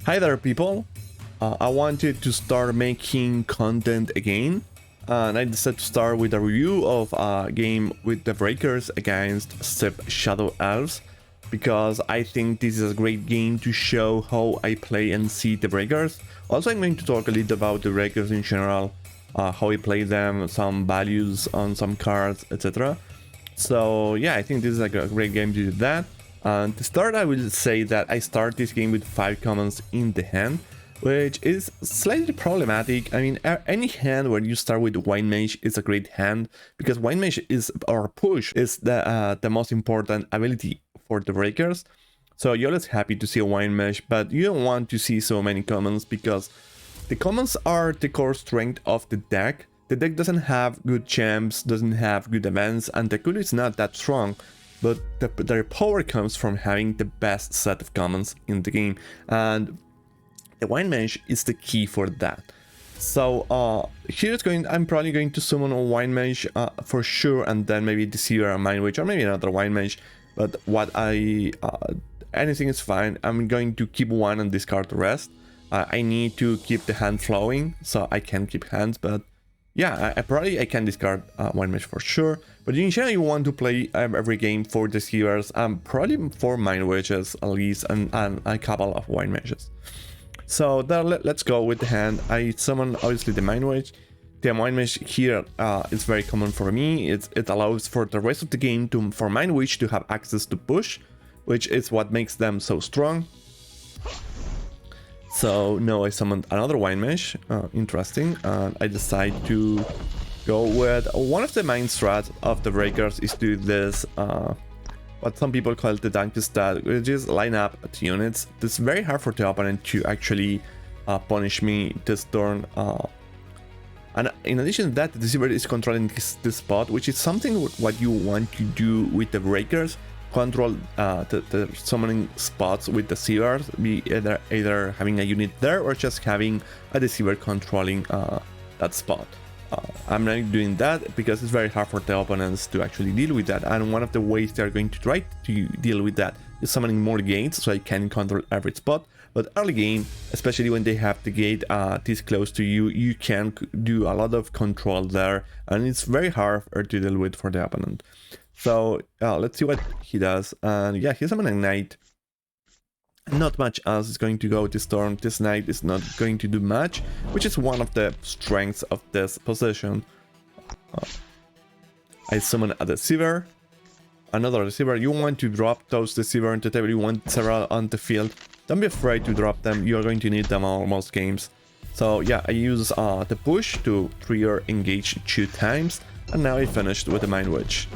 Hi there, people. I wanted to start making content again, and I decided to start with a review of a game with the Breakers against Shadow Elves, because I think this is a great game to show how I play and see the Breakers. Also, I'm going to talk a little about the Breakers in general, how I play them, some values on some cards, etc. So yeah, I think this is like a great game to do that. And to start, I will say that I start this game with 5 commons in the hand, which is slightly problematic. I mean, any hand where you start with Wine Mage is a great hand, because Wine Mage is, or Push, is the most important ability for the Breakers. So you're always happy to see a Wine Mage, but you don't want to see so many commons, because the commons are the core strength of the deck. The deck doesn't have good champs, doesn't have good events, and the good is not that strong. But their power comes from having the best set of commons in the game, and the Wine Mage is the key for that. So I'm probably going to summon a Wine Mage for sure, and then maybe Deceiver and Mind Witch, or maybe another Wine Mage. But anything is fine. I'm going to keep one and discard the rest. I need to keep the hand flowing, so I can keep hands, but yeah, I can discard Wine Mage for sure, but in general you want to play every game for Deceivers, probably for Mind Witches at least, and a couple of Wine Mages. So let's go with the hand. I summon obviously the Mind Witch. The Mind Mage here is very common for me. It allows for the rest of the game for Mind Witch to have access to Push, which is what makes them so strong. So now I summoned another Wine Mage, interesting, and I decide to go with one of the main strats of the Breakers is to do this, what some people call the donkey stat, which is line up at units. It's very hard for the opponent to actually punish me this turn, and in addition to that, the Deceiver is controlling this spot, which is something what you want to do with the Breakers. Control the summoning spots with Deceivers, be either having a unit there or just having a Deceiver controlling that spot. I'm not doing that because it's very hard for the opponents to actually deal with that, and one of the ways they're going to try to deal with that is summoning more gates so I can control every spot. But early game, especially when they have the gate this close to you, you can do a lot of control there, and it's very hard to deal with for the opponent. So let's see what he does, and yeah, he's summoning Knight. Not much else is going to go this turn. This Knight is not going to do much, which is one of the strengths of this position. I summon a Deceiver, another Deceiver. You want to drop those Deceiver into the table, you want several on the field. Don't be afraid to drop them, you're going to need them on most games. So yeah, I use the Push to trigger engage 2 times, and now I finished with the Mind Witch.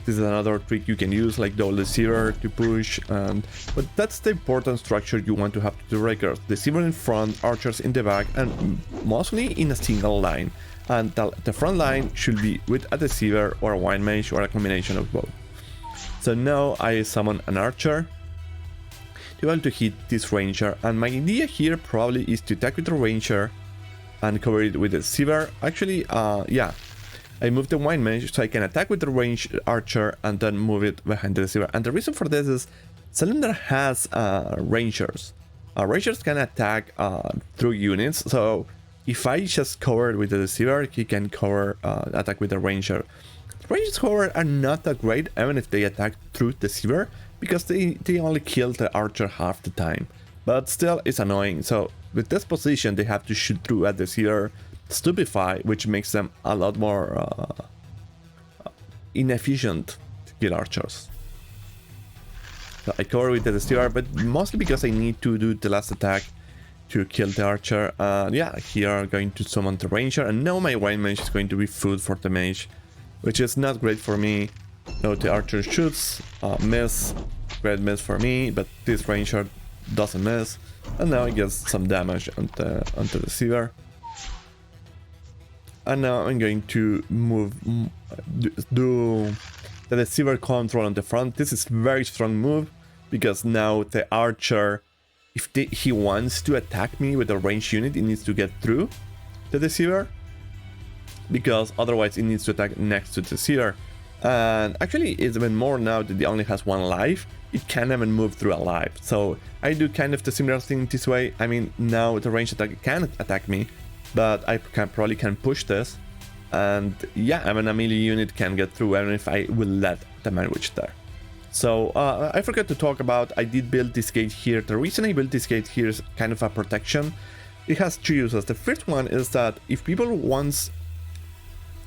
This is another trick you can use, like Double Deceiver to push, but that's the important structure you want to have to the Breakers. Deceiver in front, Archers in the back, and mostly in a single line. And the front line should be with a Deceiver or a Wine Mage or a combination of both. So now I summon an Archer to be able to hit this Ranger, and my idea here probably is to attack with the Ranger and cover it with the Deceiver. Actually, yeah. I move the Wine Mage so I can attack with the ranged Archer and then move it behind the Deceiver. And the reason for this is Cylinder has Rangers. Rangers can attack through units, so if I just cover it with the Deceiver, he can cover attack with the Ranger. Rangers, however, are not that great even if they attack through Deceiver, because they only kill the Archer half the time. But still, it's annoying, so with this position they have to shoot through a Deceiver, Stupefy, which makes them a lot more inefficient to kill Archers. So I cover with the Deceiver, but mostly because I need to do the last attack to kill the Archer. Yeah, here I'm going to summon the Ranger, and now my Wine Mage is going to be food for the Mage, which is not great for me. Now the Archer shoots, miss, great miss for me, but this Ranger doesn't miss, and now I get some damage onto the Deceiver. And now I'm going to do the Deceiver control on the front. This is very strong move, because now the Archer, if he wants to attack me with a ranged unit, he needs to get through the Deceiver, because otherwise it needs to attack next to the Deceiver. And actually, it's even more now that it only has 1 life. It can't even move through a life. So I do kind of the similar thing this way. I mean, now the ranged attack can attack me, but I probably can push this. And yeah, I mean, a melee unit can get through even if I will let the man witch there. So I forgot to talk about, I did build this gate here. The reason I built this gate here is kind of a protection. It has 2 uses. The first one is that if people once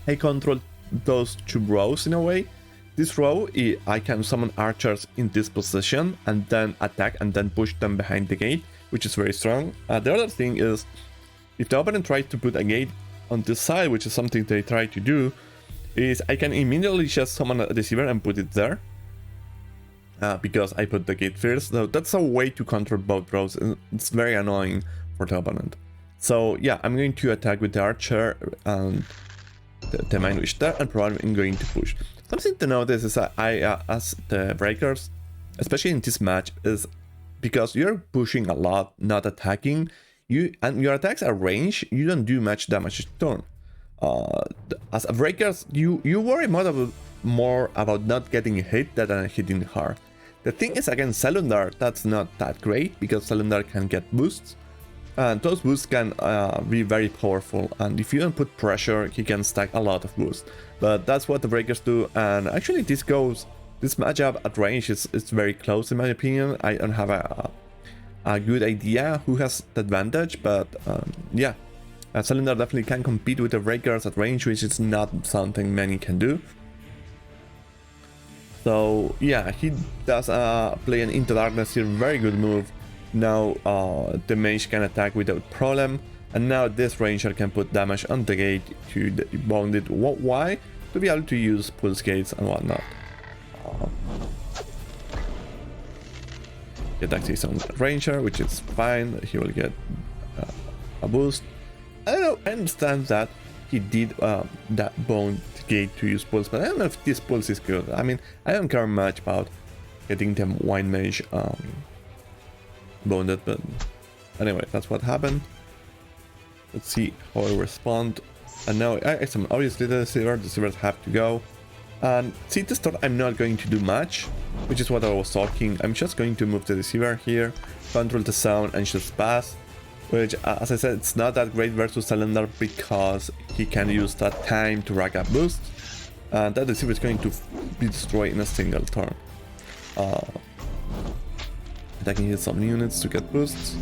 I control those 2 rows in a way, this row, I can summon archers in this position and then attack and then push them behind the gate, which is very strong. The other thing is, if the opponent tries to put a gate on this side, which is something they try to do, is I can immediately just summon a deceiver and put it there. Because I put the gate first, so that's a way to control both rows. It's very annoying for the opponent. So yeah, I'm going to attack with the archer and the mind witch there, and probably I'm going to push. Something to notice is that as the breakers, especially in this match, is because you're pushing a lot, not attacking. And your attacks are ranged, you don't do much damage each turn. As a breakers, you worry more about not getting hit than hitting hard. The thing is, against Selundar, that's not that great, because Selundar can get boosts, and those boosts can be very powerful, and if you don't put pressure, he can stack a lot of boosts. But that's what the breakers do, and actually this matchup at range is very close in my opinion. I don't have a good idea who has the advantage, but yeah, Selundar definitely can compete with the breakers at range, which is not something many can do. So yeah, he does play an Into Darkness here, very good move. Now the mage can attack without problem, and now this ranger can put damage on the gate to bound it. Why? To be able to use pulse gates and whatnot. Get access on ranger, which is fine. He will get a boost. I don't know, I understand that he did that bound gate to use pulse, but I don't know if this pulse is good. I mean, I don't care much about getting them wine mage bounded, but anyway, that's what happened. Let's see how I respond. And now, obviously the deceivers have to go. And see, this turn I'm not going to do much, which is what I was talking. I'm just going to move the deceiver here, control the sound, and just pass. Which, as I said, it's not that great versus Selundar because he can use that time to rack up boosts, and that deceiver is going to be destroyed in a single turn. Attacking his some units to get boosts.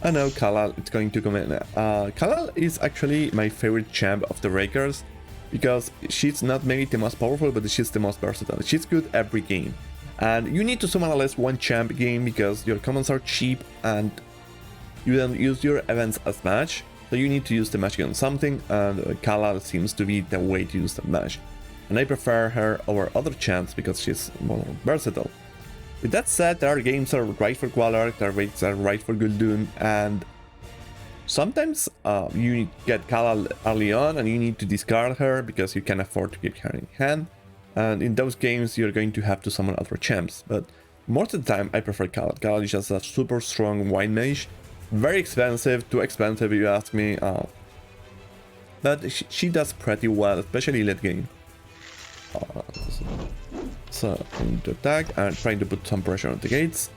And now Kalal is going to come in. Kalal is actually my favorite champ of the Rakers, because she's not maybe the most powerful, but she's the most versatile. She's good every game. And you need to summon at least 1 champ game because your commons are cheap and you don't use your events as much, so you need to use the magic on something, and Kalal seems to be the way to use the magic. And I prefer her over other champs because she's more versatile. With that said, there are games that are right for Qualark, there are games that are right for Gul'dun, and sometimes you get Kalal early on and you need to discard her because you can afford to keep her in hand. And in those games you're going to have to summon other champs, but most of the time I prefer Kalal. Kalal is just a super strong wine mage. Very expensive, too expensive if you ask me, but she does pretty well, especially late game. So I'm going to attack and trying to put some pressure on the gates.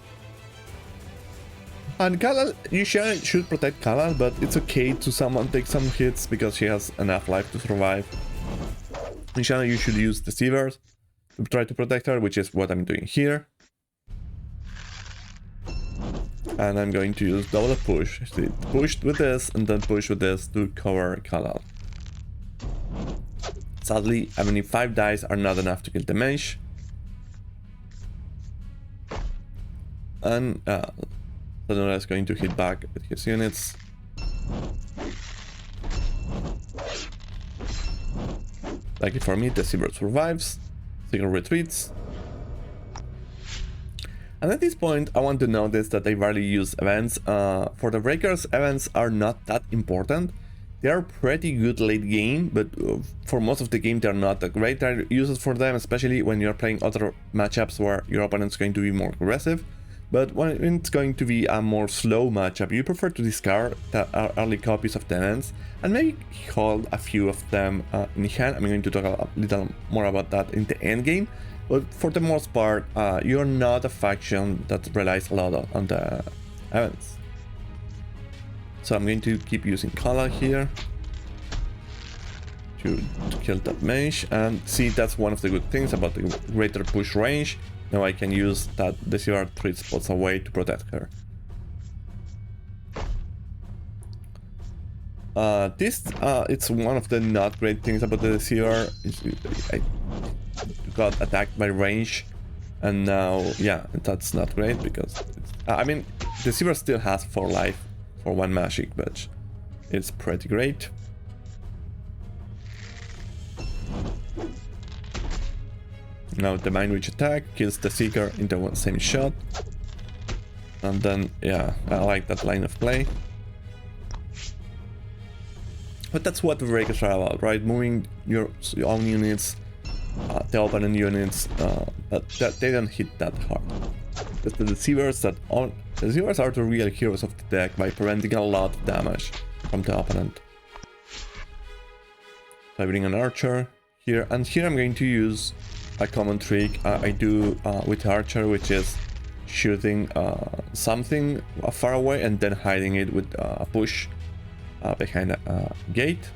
And Kalal, you should protect Kalal, but it's okay to take some hits because she has enough life to survive. In Shanna, you should use deceivers to try to protect her, which is what I'm doing here. And I'm going to use double push. See, pushed with this and then push with this to cover Kalal. Sadly, I mean, if 5 dice are not enough to kill the mage. And Selundar is going to hit back with his units. Lucky for me, the Deceiver survives. Sigil retreats. And at this point, I want to notice that I rarely use events. For the Breakers, events are not that important. They are pretty good late game, but for most of the game, they're not that great. There are uses for them, especially when you're playing other matchups where your opponent's going to be more aggressive. But when it's going to be a more slow matchup, you prefer to discard the early copies of tenants and maybe hold a few of them in hand. I'm going to talk a little more about that in the end game. But for the most part, you're not a faction that relies a lot on the events. So I'm going to keep using Kala here to kill that mage, and see, that's one of the good things about the greater push range. Now I can use that Deceiver 3 spots away to protect her. It's one of the not great things about the Deceiver. I got attacked by range, and now, yeah, that's not great because I mean, Deceiver still has 4 life for 1 magic, but it's pretty great. Now the Mind Witch attack kills the Seeker in the same shot. And then, yeah, I like that line of play. But that's what the Breakers are about, right? Moving your own units, the opponent units, but they don't hit that hard. But the Deceivers the Deceivers are the real heroes of the deck by preventing a lot of damage from the opponent. So I bring an Archer here, and here I'm going to use a common trick I do with Archer, which is shooting something far away and then hiding it with a push behind a gate.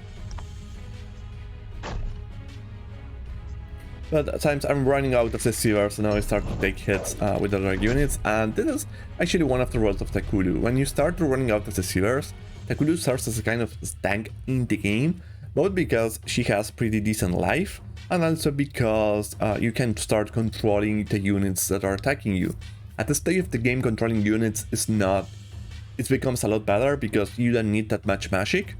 But at times I'm running out of Deceivers, so now I start to take hits with other units, and this is actually one of the roles of Takulu. When you start running out of Deceivers, Takulu serves as a kind of tank in the game, both because she has pretty decent life, and also because you can start controlling the units that are attacking you. At the stage of the game, controlling units is not... It becomes a lot better because you don't need that much magic.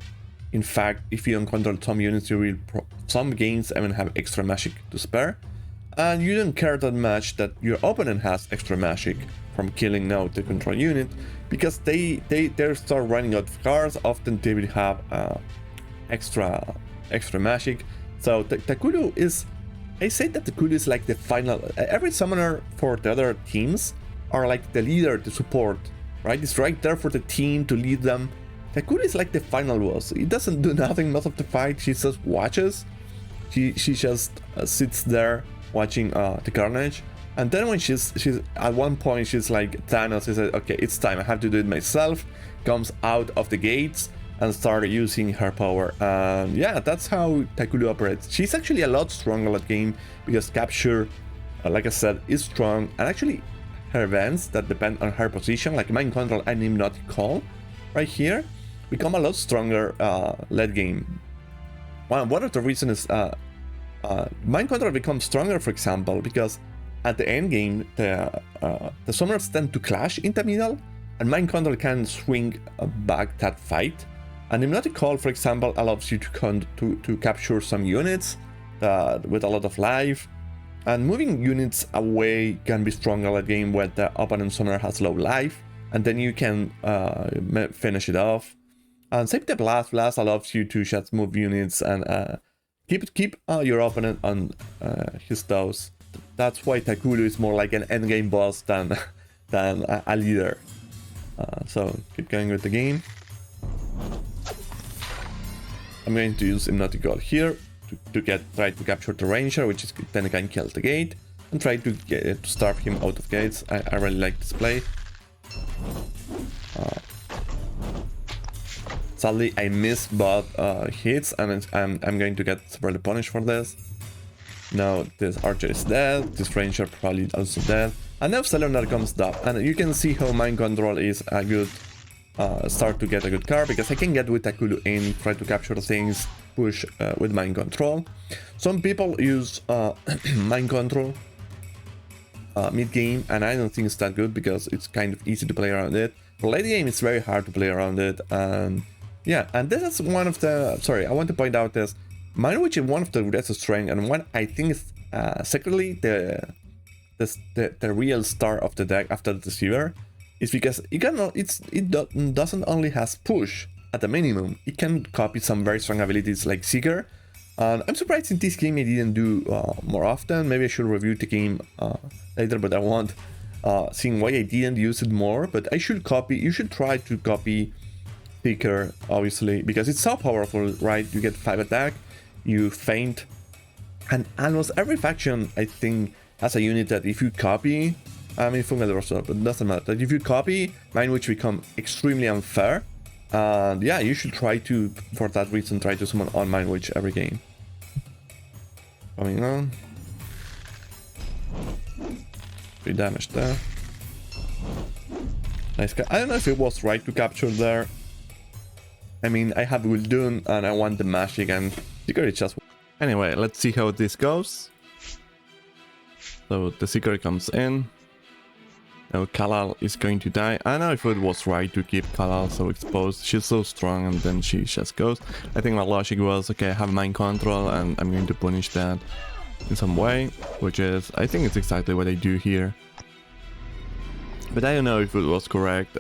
In fact, if you don't control some units, you will some games even have extra magic to spare. And you don't care that much that your opponent has extra magic from killing now the control unit, because they start running out of cards. Often they will have extra magic. So Takulu is... I say that Takulu is like the final... Every summoner for the other teams are like the leader, the support, right? It's right there for the team to lead them. Takulu is like the final boss. He doesn't do nothing most of the fight. She just watches. She just sits there watching the carnage. And then when she's at one point, she's like Thanos. She says, okay, it's time. I have to do it myself. Comes out of the gates and start using her power. And yeah, that's how Takulu operates. She's actually a lot stronger at game because Capture, like I said, is strong. And actually, her events that depend on her position, like Mind Control and Hypnotic Call, right here, become a lot stronger late game. One of the reasons is Mind Control becomes stronger, for example, because at the end game, the summoners tend to clash in the middle, and Mind Control can swing back that fight. And Hypnotic Call, for example, allows you to capture some units with a lot of life. And moving units away can be stronger at game where the opponent summoner has low life, and then you can finish it off. And Save the Blast allows you to just move units and keep your opponent on his toes. That's why Takulu is more like an endgame boss than a leader. So keep going with the game. I'm going to use Hypnotic Call here to try to capture the Ranger, which is then can kill the gate, and try to starve him out of gates. I really like this play. Sadly, I missed both hits, and I'm going to get severely punished for this. Now this Archer is dead, this Ranger probably also dead, and now Selenar comes up, and you can see how Mind Control is a good start to get a good card, because I can get with Takulu in, try to capture things, push with Mind Control. Some people use Mind Control mid-game, and I don't think it's that good because it's kind of easy to play around it. For late game, it's very hard to play around it, and yeah, and this is one of the... Sorry, I want to point out this. Mind Witch is one of the greatest strength, and one I think is secretly the real star of the deck after the Deceiver, is because it doesn't only has push at the minimum, it can copy some very strong abilities like Seeker. And I'm surprised in this game I didn't do more often. Maybe I should review the game later, but I won't. seeing why I didn't use it more, but I should copy. You should try to copy Seeker, obviously, because it's so powerful, right? You get 5 attack, you faint, and almost every faction, I think, has a unit that if you copy, I mean, Fungal also, but it doesn't matter. That if you copy, Mind Witch become extremely unfair. And yeah, you should try to, for that reason, try to summon on Mind Witch every game. Coming on. 3 damage there. Nice guy. I don't know if it was right to capture there. I mean, I have Gul'dun and I want the magic, and Seeker is just... Anyway, let's see how this goes. So the Seeker comes in. Now Kalal is going to die. I don't know if it was right to keep Kalal so exposed. She's so strong and then she just goes. I think my logic was, okay, I have mind control and I'm going to punish that in some way, which is, I think it's exactly what I do here. But I don't know if it was correct.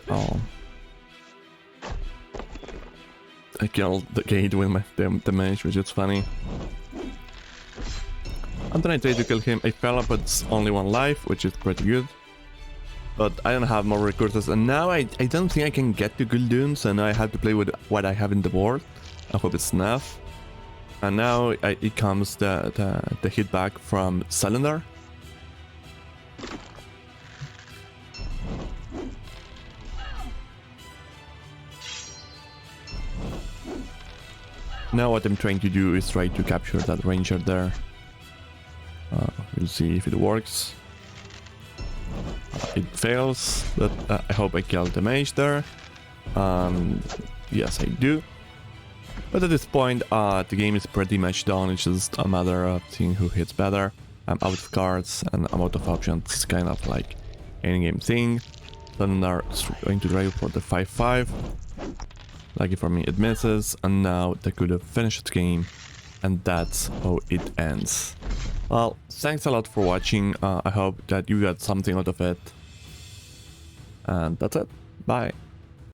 I killed the gate with my damage, which is funny. And then I tried to kill him. I fell up, but it's only 1 life, which is pretty good. But I don't have more recurses, and now I don't think I can get to Gul'dun, so now I have to play with what I have in the board. I hope it's enough. And now it comes the hit back from Cylinder. Now what I'm trying to do is try to capture that ranger there. We'll see if it works. It fails, but I hope I killed the mage there. Yes, I do. But at this point, the game is pretty much done. It's just a matter of seeing who hits better. I'm out of cards and I'm out of options. It's kind of like any game thing. Thunder is going to drive for the 5-5. Lucky for me, it misses, and now they could have finished the game, and that's how it ends. Well, thanks a lot for watching. I hope that you got something out of it. And that's it. Bye.